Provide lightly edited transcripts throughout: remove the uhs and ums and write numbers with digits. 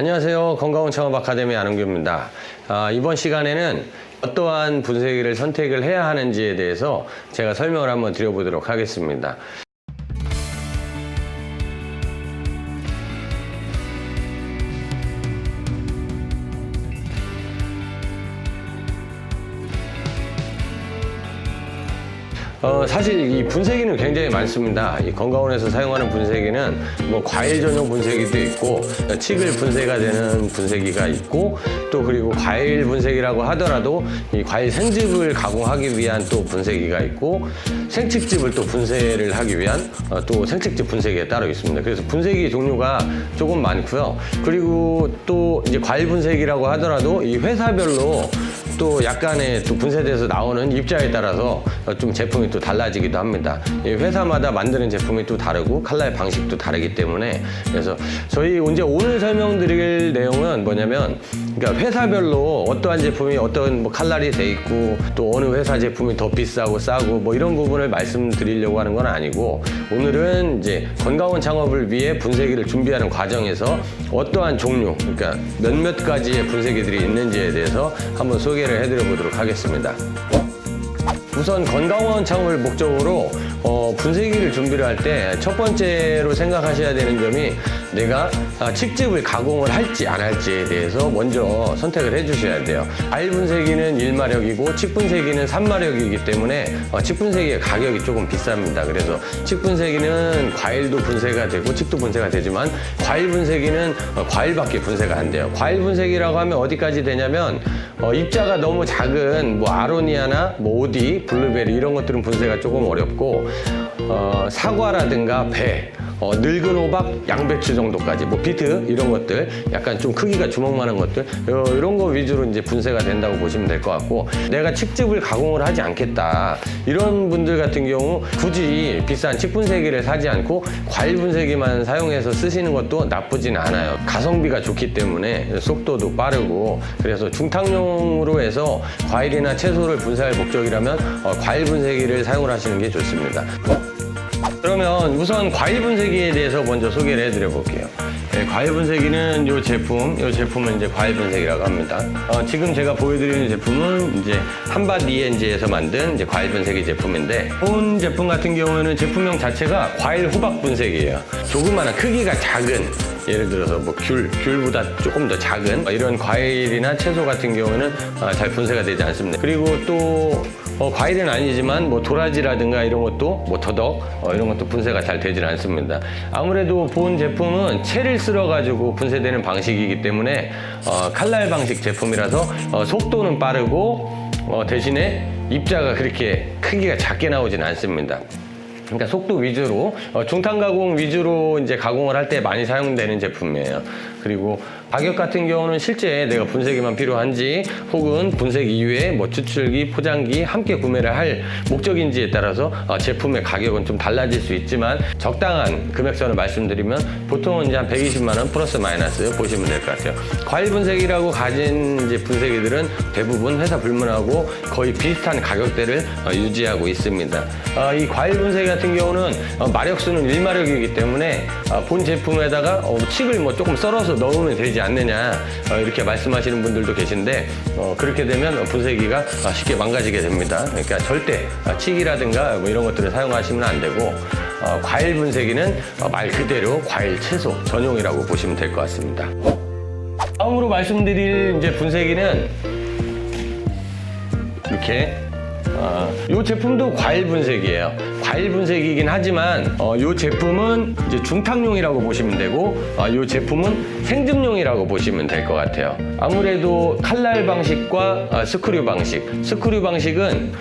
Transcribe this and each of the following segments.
안녕하세요. 건강한 창업 아카데미 안은규입니다. 이번 시간에는 어떠한 분쇄기를 선택을 해야 하는지에 대해서 제가 설명을 한번 드려보도록 하겠습니다. 사실 이 분쇄기는 굉장히 많습니다. 이 건강원에서 사용하는 분쇄기는 뭐 과일 전용 분쇄기도 있고, 치글 분쇄가 되는 분쇄기가 있고, 또 그리고 과일 분쇄기라고 하더라도 이 과일 생즙을 가공하기 위한 또 분쇄기가 있고, 생칡즙을 또 분쇄를 하기 위한 또 생칡즙 분쇄기가 따로 있습니다. 그래서 분쇄기 종류가 조금 많고요. 그리고 또 이제 과일 분쇄기라고 하더라도 이 회사별로 또 약간의 또 분쇄돼서 나오는 입자에 따라서 좀 제품이 또 달라지기도 합니다. 이 회사마다 만드는 제품이 또 다르고 칼날 방식도 다르기 때문에, 그래서 저희 이제 오늘 설명드릴 내용은 뭐냐면, 그러니까 회사별로 어떠한 제품이 어떤 뭐 칼날이 돼 있고 또 어느 회사 제품이 더 비싸고 싸고 뭐 이런 부분을 말씀드리려고 하는 건 아니고, 오늘은 이제 건강원 창업을 위해 분쇄기를 준비하는 과정에서 어떠한 종류, 그러니까 몇몇 가지의 분쇄기들이 있는지에 대해서 한번 소개를 해드려 보도록 하겠습니다. 우선 건강원 창업을 목적으로 분쇄기를 준비를 할 때 첫 번째로 생각하셔야 되는 점이, 내가 칡즙을 가공을 할지 안 할지에 대해서 먼저 선택을 해 주셔야 돼요. 과일 분쇄기는 1마력이고 칡 분쇄기는 3마력이기 때문에 칡 분쇄기의 가격이 조금 비쌉니다. 그래서 칡 분쇄기는 과일도 분쇄가 되고 칡도 분쇄가 되지만, 과일 분쇄기는 과일밖에 분쇄가 안 돼요. 과일 분쇄기라고 하면 어디까지 되냐면, 입자가 너무 작은 뭐 아로니아나 뭐 오디, 블루베리 이런 것들은 분쇄가 조금 어렵고, 사과라든가 배, 늙은 호박, 양배추 정도까지, 뭐 비트 이런 것들, 약간 좀 크기가 주먹만한 것들, 이런 거 위주로 이제 분쇄가 된다고 보시면 될 것 같고, 내가 칡즙을 가공을 하지 않겠다 이런 분들 같은 경우 굳이 비싼 칡 분쇄기를 사지 않고 과일 분쇄기만 사용해서 쓰시는 것도 나쁘진 않아요. 가성비가 좋기 때문에 속도도 빠르고, 그래서 중탕용으로 해서 과일이나 채소를 분쇄할 목적이라면 과일 분쇄기를 사용을 하시는 게 좋습니다. 그러면 우선 과일 분쇄기에 대해서 먼저 소개를 해드려 볼게요. 네, 과일 분쇄기는 이 제품은 이제 과일 분쇄기라고 합니다. 지금 제가 보여드리는 제품은 이제 한밭이엔지에서 만든 이제 과일 분쇄기 제품인데, 본 제품 같은 경우에는 제품명 자체가 과일 호박 분쇄기예요. 조그마한 크기가 작은, 예를 들어서 뭐 귤보다 조금 더 작은 이런 과일이나 채소 같은 경우는 잘 분쇄가 되지 않습니다. 그리고 또 과일은 아니지만 뭐 도라지라든가 이런 것도 뭐 더덕 이런 것도 분쇄가 잘 되지는 않습니다. 아무래도 본 제품은 채를 쓸어 가지고 분쇄되는 방식이기 때문에 칼날 방식 제품이라서 속도는 빠르고 대신에 입자가 그렇게 크기가 작게 나오진 않습니다. 그러니까 속도 위주로, 중탕 가공 위주로 이제 가공을 할 때 많이 사용되는 제품이에요. 그리고 가격 같은 경우는 실제 내가 분쇄기만 필요한지, 혹은 분쇄기 이외에 뭐 추출기, 포장기 함께 구매를 할 목적인지에 따라서 제품의 가격은 좀 달라질 수 있지만, 적당한 금액선을 말씀드리면 보통은 이제 한 120만 원 플러스 마이너스 보시면 될 것 같아요. 과일 분쇄기라고 가진 이제 분쇄기들은 대부분 회사 불문하고 거의 비슷한 가격대를 유지하고 있습니다. 이 과일 분쇄기 같은 경우는 마력수는 1마력이기 때문에 본 제품에다가 칡을 뭐 조금 썰어서 넣으면 되지 않느냐 이렇게 말씀하시는 분들도 계신데, 그렇게 되면 분쇄기가 쉽게 망가지게 됩니다. 그러니까 절대 칡이라든가 뭐 이런 것들을 사용하시면 안 되고, 과일 분쇄기는 말 그대로 과일 채소 전용이라고 보시면 될 것 같습니다. 다음으로 말씀드릴 이제 분쇄기는 이렇게, 이 제품도 과일 분쇄기예요. 과일 분쇄기이긴 하지만 이 제품은 이제 중탕용이라고 보시면 되고, 이 제품은 생즙용이라고 보시면 될 것 같아요. 아무래도 칼날 방식과 스크류 방식은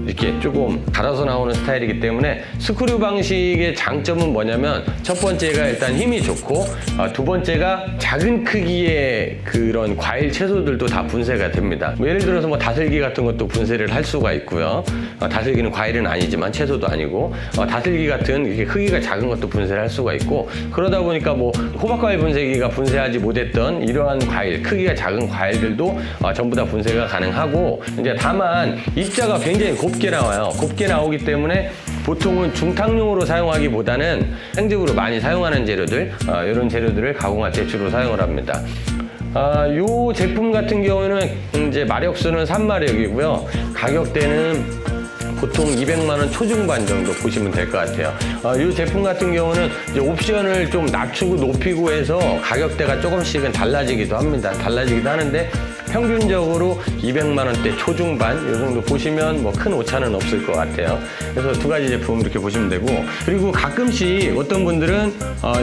이렇게 조금 갈아서 나오는 스타일이기 때문에, 스크류 방식의 장점은 뭐냐면, 첫 번째가 일단 힘이 좋고, 두 번째가 작은 크기의 그런 과일 채소들도 다 분쇄가 됩니다. 뭐 예를 들어서 뭐 다슬기 같은 것도 분쇄를 할 수가 있고요. 다슬기는 과일은 아니지만 채소도 아니고, 다슬기 같은 이렇게 크기가 작은 것도 분쇄를 할 수가 있고, 그러다 보니까 뭐 호박과일 분쇄기가 분쇄하지 못했던 이러한 과일, 크기가 작은 과일들도 전부 다 분쇄가 가능하고, 이제 다만 입자가 굉장히 곱게 나와요. 곱게 나오기 때문에 보통은 중탕용으로 사용하기보다는 생즙으로 많이 사용하는 재료들, 이런 재료들을 가공할 때 주로 사용을 합니다. 이 제품 같은 경우에는 이제 마력수는 3마력이고요. 가격대는 보통 200만 원 초중반 정도 보시면 될 것 같아요. 이 제품 같은 경우는 이제 옵션을 좀 낮추고 높이고 해서 가격대가 조금씩은 달라지기도 합니다. 달라지기도 하는데 평균적으로 200만 원대 초중반 이 정도 보시면 뭐 큰 오차는 없을 것 같아요. 그래서 두 가지 제품 이렇게 보시면 되고, 그리고 가끔씩 어떤 분들은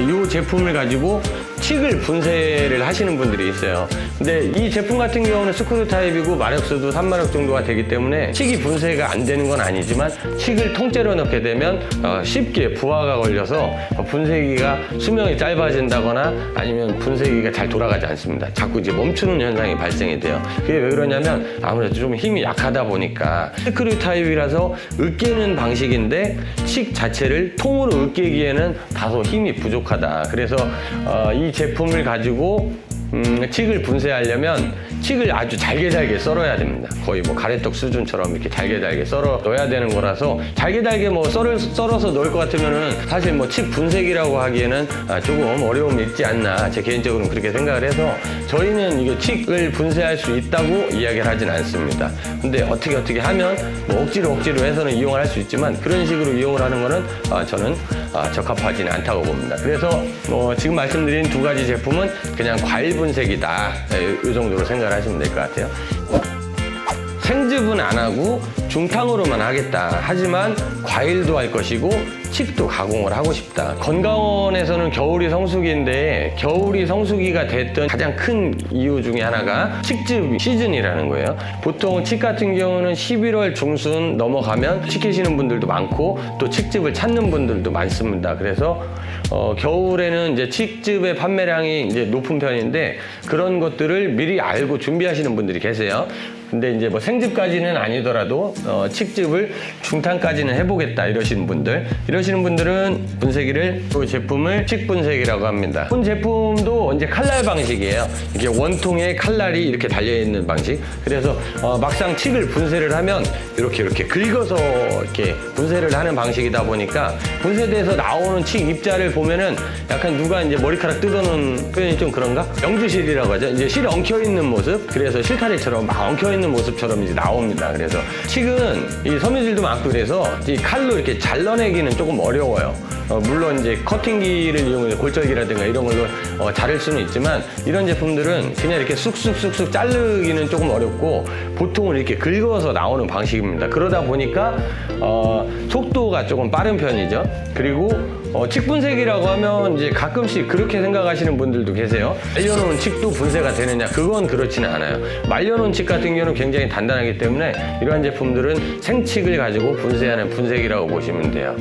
이 제품을 가지고 칡을 분쇄를 하시는 분들이 있어요. 근데 이 제품 같은 경우는 스크류 타입이고 마력수도 3마력 정도가 되기 때문에 칡이 분쇄가 안 되는 건 아니지만 칡을 통째로 넣게 되면 쉽게 부하가 걸려서 분쇄기가 수명이 짧아진다거나 아니면 분쇄기가 잘 돌아가지 않습니다. 자꾸 이제 멈추는 현상이 발생이 돼요. 그게 왜 그러냐면 아무래도 좀 힘이 약하다 보니까 스크류 타입이라서 으깨는 방식인데 칡 자체를 통으로 으깨기에는 다소 힘이 부족하다. 그래서 이 제품을 가지고 칡을 분쇄하려면 칡을 아주 잘게 썰어야 됩니다. 거의 뭐 가래떡 수준처럼 이렇게 잘게 썰어 넣어야 되는 거라서 잘게 뭐 썰어서 넣을 것 같으면은 사실 뭐 칡 분쇄기라고 하기에는 조금 어려움이 있지 않나, 제 개인적으로는 그렇게 생각을 해서 저희는 이게 칡을 분쇄할 수 있다고 이야기를 하진 않습니다. 근데 어떻게 하면 뭐 억지로 해서는 이용을 할 수 있지만 그런 식으로 이용을 하는 거는 저는 적합하지는 않다고 봅니다. 그래서 지금 말씀드린 두 가지 제품은 그냥 과일 분쇄기다, 이 정도로 생각을 하시면 될 것 같아요. 생즙은 안 하고 중탕으로만 하겠다. 하지만 과일도 할 것이고 칡도 가공을 하고 싶다. 건강원에서는 겨울이 성수기인데 겨울이 성수기가 됐던 가장 큰 이유 중에 하나가 칡즙 시즌이라는 거예요. 보통 칡 같은 경우는 11월 중순 넘어가면 시키시는 분들도 많고 또 칡즙을 찾는 분들도 많습니다. 그래서 겨울에는 이제 칡즙의 판매량이 이제 높은 편인데 그런 것들을 미리 알고 준비하시는 분들이 계세요. 근데 이제 뭐 생즙까지는 아니더라도 칡즙을 중탕까지는 해보겠다 이러시는 분들은 분쇄기를, 그 제품을 칡 분쇄기라고 합니다. 본 제품도 이제 칼날 방식이에요. 이게 원통에 칼날이 이렇게 달려있는 방식. 그래서 막상 칡을 분쇄를 하면 이렇게 긁어서 이렇게 분쇄를 하는 방식이다 보니까 분쇄돼서 나오는 칡 입자를 보면은 약간 누가 이제 머리카락 뜯어놓은 표현이 좀 그런가? 영주실이라고 하죠. 이제 실 엉켜있는 모습. 그래서 실타래처럼 막 엉켜있는 모습처럼 이제 나옵니다. 그래서 칡은 이 섬유질도 많고 그래서 이 칼로 이렇게 잘라내기는 조금 어려워요. 물론 이제 커팅기를 이용해서 골절기라든가 이런 걸로 자를 수는 있지만 이런 제품들은 그냥 이렇게 쑥쑥 자르기는 조금 어렵고 보통은 이렇게 긁어서 나오는 방식입니다. 그러다 보니까 속도가 조금 빠른 편이죠. 그리고 칡 분쇄기라고 하면 이제 가끔씩 그렇게 생각하시는 분들도 계세요. 말려놓은 칡도 분쇄가 되느냐? 그건 그렇지는 않아요. 말려놓은 칡 같은 경우는 굉장히 단단하기 때문에 이러한 제품들은 생칡을 가지고 분쇄하는 분쇄기라고 보시면 돼요.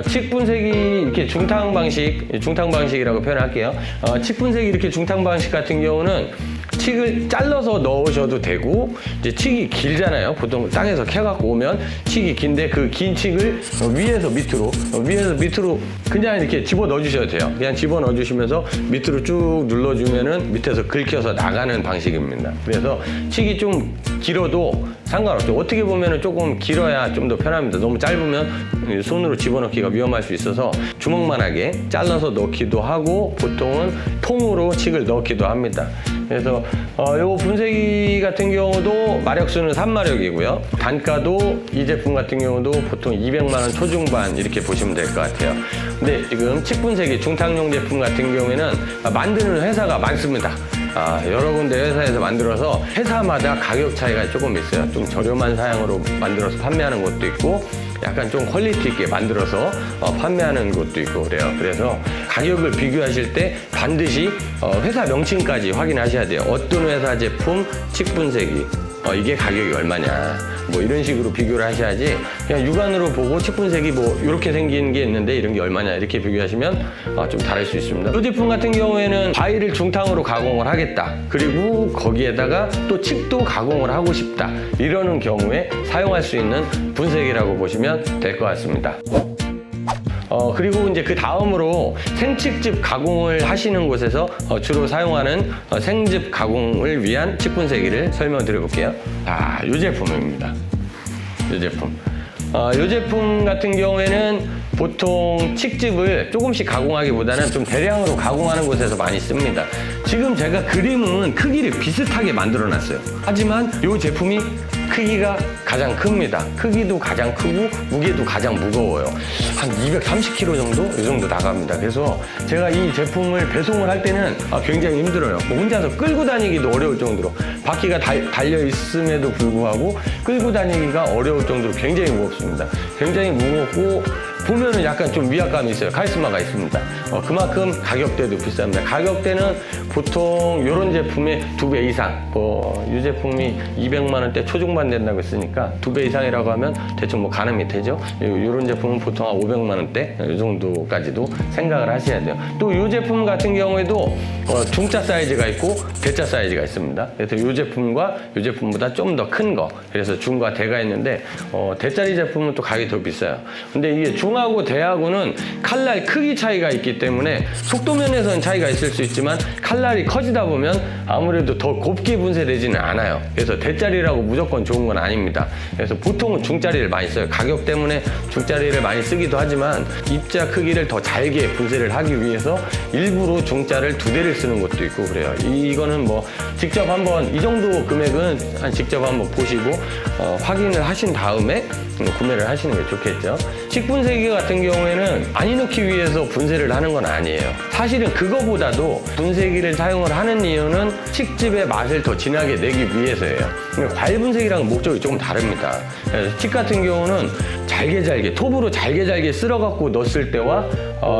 칡 분쇄기 이렇게 중탕 방식이라고 표현할게요. 칡 분쇄기 이렇게 중탕 방식 같은 경우는 칡을 잘라서 넣으셔도 되고, 이제 칡이 길잖아요. 보통 땅에서 캐갖고 오면 칡이 긴데 그 긴 칡을 위에서 밑으로 그냥 이렇게 집어 넣어주셔도 돼요. 그냥 집어 넣어주시면서 밑으로 쭉 눌러주면은 밑에서 긁혀서 나가는 방식입니다. 그래서 칡이 좀 길어도 상관없죠. 어떻게 보면은 조금 길어야 좀 더 편합니다. 너무 짧으면 손으로 집어넣기가 위험할 수 있어서 주먹만하게 잘라서 넣기도 하고 보통은 통으로 칡을 넣기도 합니다. 그래서 요 분쇄기 같은 경우도 마력수는 3마력이고요. 단가도 이 제품 같은 경우도 보통 200만 원 초중반 이렇게 보시면 될 것 같아요. 근데 지금 칡 분쇄기 중탕용 제품 같은 경우에는 만드는 회사가 많습니다. 여러 군데 회사에서 만들어서 회사마다 가격 차이가 조금 있어요. 좀 저렴한 사양으로 만들어서 판매하는 것도 있고 약간 좀 퀄리티 있게 만들어서 판매하는 것도 있고 그래요. 그래서 가격을 비교하실 때 반드시 회사 명칭까지 확인하셔야 돼요. 어떤 회사 제품 칡 분쇄기 이게 가격이 얼마냐 뭐 이런 식으로 비교를 하셔야지 그냥 육안으로 보고 칡 분쇄기 뭐 이렇게 생긴 게 있는데 이런 게 얼마냐 이렇게 비교하시면 좀 다를 수 있습니다. 이 제품 같은 경우에는 과일을 중탕으로 가공을 하겠다, 그리고 거기에다가 또 칡도 가공을 하고 싶다, 이러는 경우에 사용할 수 있는 분쇄기라고 보시면 될 것 같습니다. 그리고 이제 그 다음으로 생칡즙 가공을 하시는 곳에서 주로 사용하는 생즙 가공을 위한 칡 분쇄기를 설명드려 볼게요. 이 제품입니다. 이 제품. 이 제품 같은 경우에는 보통 칡즙을 조금씩 가공하기보다는 좀 대량으로 가공하는 곳에서 많이 씁니다. 지금 제가 그림은 크기를 비슷하게 만들어 놨어요. 하지만 이 제품이 크기가 가장 큽니다. 크기도 가장 크고 무게도 가장 무거워요. 한 230kg 정도? 이 정도 나갑니다. 그래서 제가 이 제품을 배송을 할 때는 굉장히 힘들어요. 뭐 혼자서 끌고 다니기도 어려울 정도로, 바퀴가 달려 있음에도 불구하고 끌고 다니기가 어려울 정도로 굉장히 무겁습니다. 굉장히 무겁고 보면은 약간 좀 위압감이 있어요. 카리스마가 있습니다. 그만큼 가격대도 비쌉니다. 가격대는 보통 이런 제품의 2배 이상, 이 제품이 200만 원대 초중반 된다고 했으니까 2배 이상이라고 하면 대충 뭐 가늠이 되죠. 이런 제품은 보통 한 500만 원대 이 정도까지도 생각을 하셔야 돼요. 또 이 제품 같은 경우에도 중짜 사이즈가 있고 대짜 사이즈가 있습니다. 그래서 이 제품과 이 제품보다 좀 더 큰 거, 그래서 중과 대가 있는데 대짜리 제품은 또 가격이 더 비싸요. 근데 이게 중하고 대하고는 칼날 크기 차이가 있기 때문에 속도 면에서는 차이가 있을 수 있지만 칼날이 커지다 보면 아무래도 더 곱게 분쇄되지는 않아요. 그래서 대짜리라고 무조건 좋은 건 아닙니다. 그래서 보통은 중짜리를 많이 써요. 가격 때문에 중짜리를 많이 쓰기도 하지만 입자 크기를 더 잘게 분쇄를 하기 위해서 일부러 중짜를 2대를 쓰는 것도 있고 그래요. 이거는 뭐 직접 한번 이 정도 금액은 직접 한번 보시고 확인을 하신 다음에 구매를 하시는 게 좋겠죠. 칡분쇄기 같은 경우에는 많이 넣기 위해서 분쇄를 하는 건 아니에요. 사실은 그거보다도 분쇄기를 사용을 하는 이유는 칡즙의 맛을 더 진하게 내기 위해서예요. 과일 분쇄기랑은 목적이 조금 다릅니다. 그래서 칡 같은 경우는 잘게 톱으로 잘게 쓸어갖고 넣었을 때와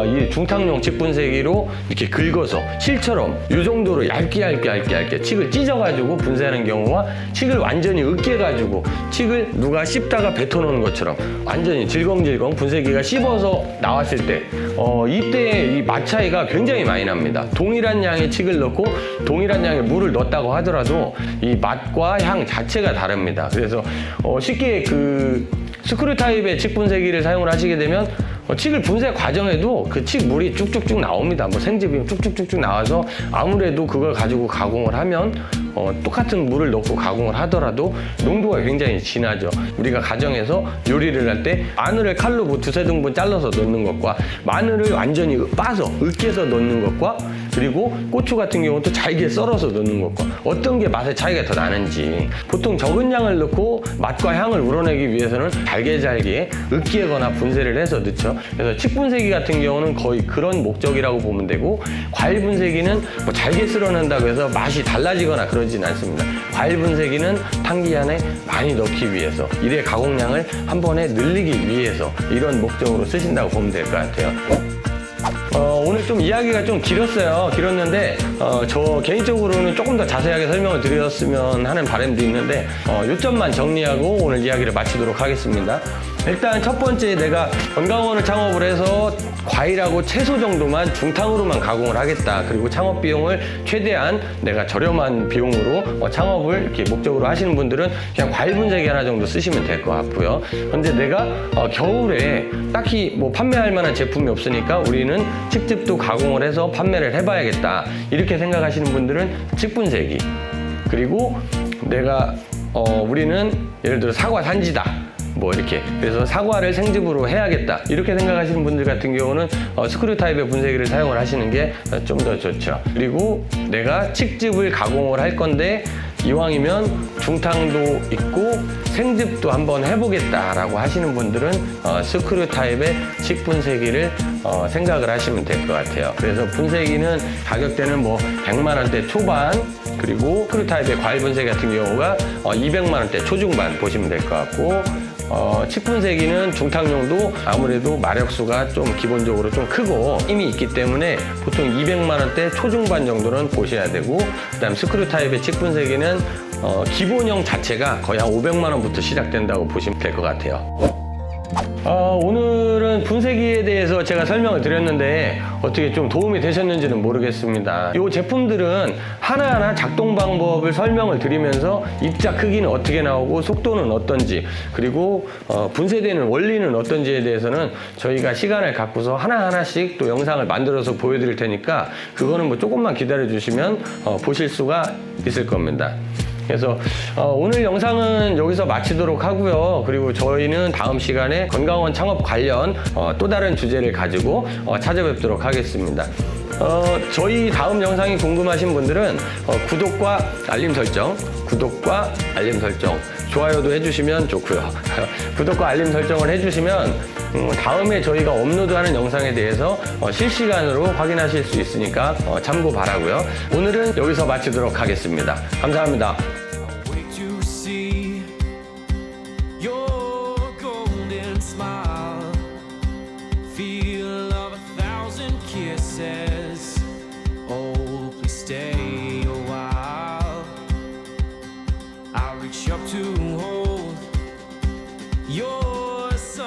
이 중탕용 칡분쇄기로 이렇게 긁어서 실처럼 이 정도로 얇게 칡을 찢어가지고 분쇄하는 경우와 칡을 완전히 으깨가지고 칡을 누가 씹다가 뱉어놓는 것처럼 완전히 질겅질겅 분쇄기가 씹어서 나왔을 때 이때 이 맛 차이가 굉장히 많이 납니다. 동일한 양의 칡을 넣고 동일한 양의 물을 넣었다고 하더라도 이 맛과 향 자체가 다릅니다. 그래서 쉽게 스크류 타입의 칡 분쇄기를 사용을 하시게 되면 칡을 분쇄 과정에도 그 칡 물이 쭉쭉쭉 나옵니다. 뭐 생즙이 쭉쭉쭉 나와서 아무래도 그걸 가지고 가공을 하면 똑같은 물을 넣고 가공을 하더라도 농도가 굉장히 진하죠. 우리가 가정에서 요리를 할 때 마늘을 칼로 뭐 2-3등분 잘라서 넣는 것과 마늘을 완전히 빻아서 으깨서 넣는 것과 그리고 고추 같은 경우도 잘게 썰어서 넣는 것과 어떤 게 맛의 차이가 더 나는지, 보통 적은 양을 넣고 맛과 향을 우러내기 위해서는 잘게 으깨거나 분쇄를 해서 넣죠. 그래서 칡 분쇄기 같은 경우는 거의 그런 목적이라고 보면 되고, 과일 분쇄기는 뭐 잘게 쓸어낸다고 해서 맛이 달라지거나 그러진 않습니다. 과일 분쇄기는 단기간에 많이 넣기 위해서, 일의 가공량을 한 번에 늘리기 위해서 이런 목적으로 쓰신다고 보면 될 것 같아요. 오늘 좀 이야기가 좀 길었는데 저 개인적으로는 조금 더 자세하게 설명을 드렸으면 하는 바람도 있는데 요점만 정리하고 오늘 이야기를 마치도록 하겠습니다. 일단 첫 번째, 내가 건강원을 창업을 해서 과일하고 채소 정도만 중탕으로만 가공을 하겠다. 그리고 창업 비용을 최대한 내가 저렴한 비용으로 창업을 이렇게 목적으로 하시는 분들은 그냥 과일 분쇄기 하나 정도 쓰시면 될 것 같고요. 근데 내가 겨울에 딱히 뭐 판매할 만한 제품이 없으니까 우리는 칡즙도 가공을 해서 판매를 해봐야겠다. 이렇게 생각하시는 분들은 칡 분쇄기. 그리고 내가 우리는 예를 들어 사과 산지다. 뭐 이렇게, 그래서 사과를 생즙으로 해야겠다 이렇게 생각하시는 분들 같은 경우는 스크류 타입의 분쇄기를 사용을 하시는 게 좀 더 좋죠. 그리고 내가 칡즙을 가공을 할 건데 이왕이면 중탕도 있고 생즙도 한번 해보겠다라고 하시는 분들은 스크류 타입의 칡 분쇄기를 생각을 하시면 될 것 같아요. 그래서 분쇄기는 가격대는 뭐 100만 원대 초반, 그리고 스크류 타입의 과일 분쇄기 같은 경우가 200만 원대 초중반 보시면 될 것 같고, 칡 분쇄기는 중탕용도 아무래도 마력수가 좀 기본적으로 좀 크고 힘이 있기 때문에 보통 200만 원대 초중반 정도는 보셔야 되고, 그다음 스크류 타입의 칡 분쇄기는 기본형 자체가 거의 한 500만 원부터 시작된다고 보시면 될 것 같아요. 오늘은 분쇄기에 대해서 제가 설명을 드렸는데 어떻게 좀 도움이 되셨는지는 모르겠습니다. 이 제품들은 하나하나 작동 방법을 설명을 드리면서 입자 크기는 어떻게 나오고 속도는 어떤지, 그리고 분쇄되는 원리는 어떤지에 대해서는 저희가 시간을 갖고서 하나하나씩 또 영상을 만들어서 보여드릴 테니까 그거는 뭐 조금만 기다려 주시면 보실 수가 있을 겁니다. 그래서 오늘 영상은 여기서 마치도록 하고요. 그리고 저희는 다음 시간에 건강원 창업 관련 또 다른 주제를 가지고 찾아뵙도록 하겠습니다. 저희 다음 영상이 궁금하신 분들은 구독과 알림 설정, 좋아요도 해주시면 좋고요. 구독과 알림 설정을 해주시면 다음에 저희가 업로드하는 영상에 대해서 실시간으로 확인하실 수 있으니까 참고 바라고요. 오늘은 여기서 마치도록 하겠습니다. 감사합니다.